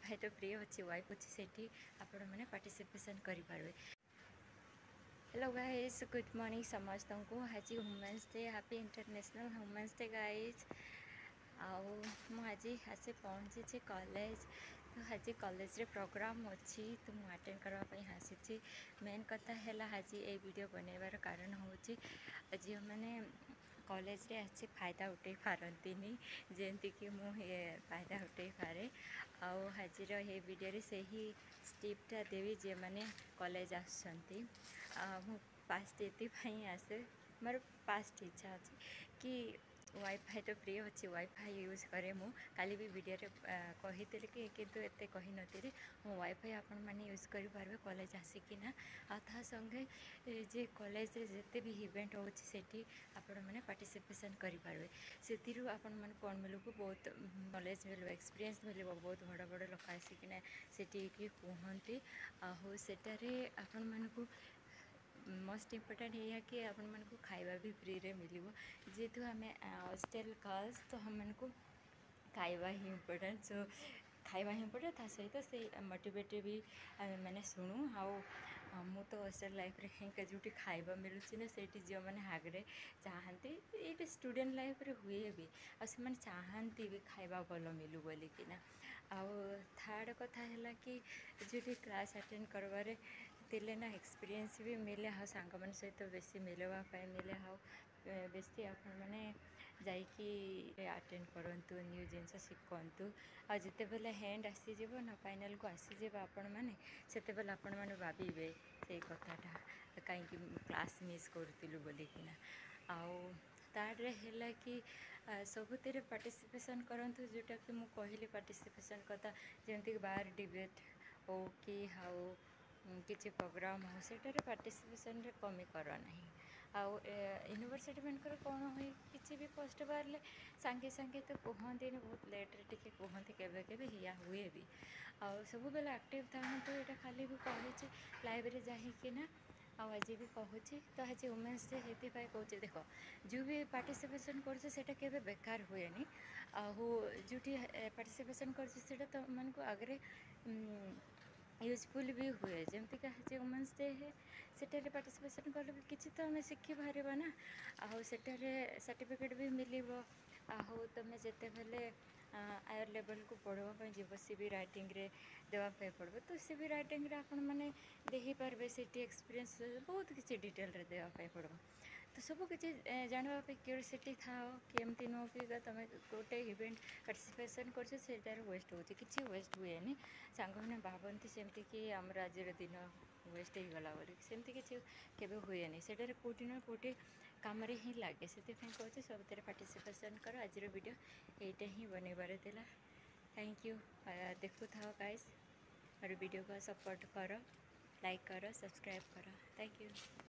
Wifi तो free अच्छी wife अच्छी से आपण मैंने पार्टिसिपेशन करें। हेलो गाइस, गुड मॉर्निंग समस्त को। आज women's day, happy international women's day guys. आज आसे पहुँची कॉलेज। तो आज कॉलेज रे प्रोग्राम अच्छी तो मुझे अटेंड करने आसी। मेन कथा है आज ये वीडियो बनइबार कारण हूँ झील मैंने कॉलेज रे आसी फायदा उठे पारती जमती कि मुझे फायदा उठे पारे। आज ये वीडियो से ही स्टिपटा देवी जे मैंने कॉलेज आसुँच पास्ट ये आसे मोर पास्ट इच्छा अच्छी कि वाईफाई तो फ्री अच्छी वाईफाई यूज करे। मु काली भी वीडियो रे कही कि किंतु एते कही नथिली मु वाईफाई आपण माने यूज करि पारबे कॉलेज आसिकिना। ता संगे जे कॉलेज रे जेते भी इवेंट होछि सेठी आपण माने पार्टिसिपेशन करि पारबे। सेतिरु आपण माने कोन मिलु को बहुत नॉलेज मिलबो, एक्सपीरियंस मिलबो। बहुत बड़ बड़ लोक आसिकिना सेठी कि कहंती आहो सेटारे आपण मानकु मोस्ट इम्पोर्टेंट है कि आपण मानकु खाइबा भी फ्री रे मिलिबो। जेहेतु आम हॉस्टल गर्ल्स तो हम मानकु खाइबा ही इम्पोर्टेंट। सो खाइबा ही इम्पोर्टेंट ता सहित से मोटिवेट भी मैंने शुणु। मु तो हॉस्टल लाइफ रे हिंका जोटी खाइबा मिलुछि ना सेठी जो मैंने आगरे चाहती ये स्टूडेंट लाइफ रे हुए भी आ से माने चाहती भी खाइबा भल मिलू बोलिकिना। थर्ड कथा है कि जो क्लास अटेंड करबारे तिले ना एक्सपीरियंस भी मिले। हाँ सांग मान सहित बेसी मिलवाई मिले। हाँ बेसी आपण मैंने जाइकी अटेंड करंतु न्यू जिनस शिखंतु। आ जिते बेले हैंड आसीज ना फाइनाल को आसीज आपण मैंने सेते बेले आपण मैंने भाविबे से कथाटा कहीं क्लास मिस करूँ बोलिकिना। आउ तारे है कि सबुतिर पार्टिसिपेशन करंतु जोटा कि मु कहली पार्टिसिपेशन कथा जमती बाहर डिबेट हो कि हाउ किसी प्रोग्राम हो सेटारे पार्टिसिपेशन रे कमी कर ना। यूनिवर्सिटी मनकर कौन हुए किसी भी पोस्ट बाहर सांगे सांगे तो कहते बहुत लेट्रे टे कहते केवे केवे या हुए भी आ सब बेले एक्टिव था। तो यहाँ खाली भी कही लाइब्रेरी जाना आज भी कहूँ तो आज वुमेन्स डे से कहूँ देख जो भी पार्टिसिपेशन कर बेकार हुए जो पार्टिसिपेशन कर तो मन को आगे यूजफुल भी हुए। जमती कि आज वुमेन्स डे है सेटारे पार्टिसिपेशन कले किसी तो आम शिखी पार ना। आटारे सर्टिफिकेट भी मिल तुम जिते बेले हायर लेवल को पढ़ापी जीव सीवी राइटिंग रे देवाई पड़ो तो सीवी राइटिंग रे आपण मैंने देखी पारे से एक्सपीरियंस बहुत किसी डिटेल रे देवाई पड़ो। तो सब किसी जानवाई क्यूरियोसिटी था केमती नुह कि तुम गोटे इवेंट पार्टिसिपेशन कर वेस्ट हो कि वेस्ट हुए नहीं। सांग मैंने भावती सेमती कि आमर आज दिन वेस्ट हो गला बोली सेमती किसी केवे हुए नहीं। सेटारे कोटी ना कोटी काम ही लगे से कहूँ सब पार्टिसिपेशन कर। आज वीडियो यहीटा ही बनइबार थिला। Thank you. देखु था गाइस और वीडियो को सपोर्ट कर, लाइक कर, सब्सक्राइब कर। Thank you.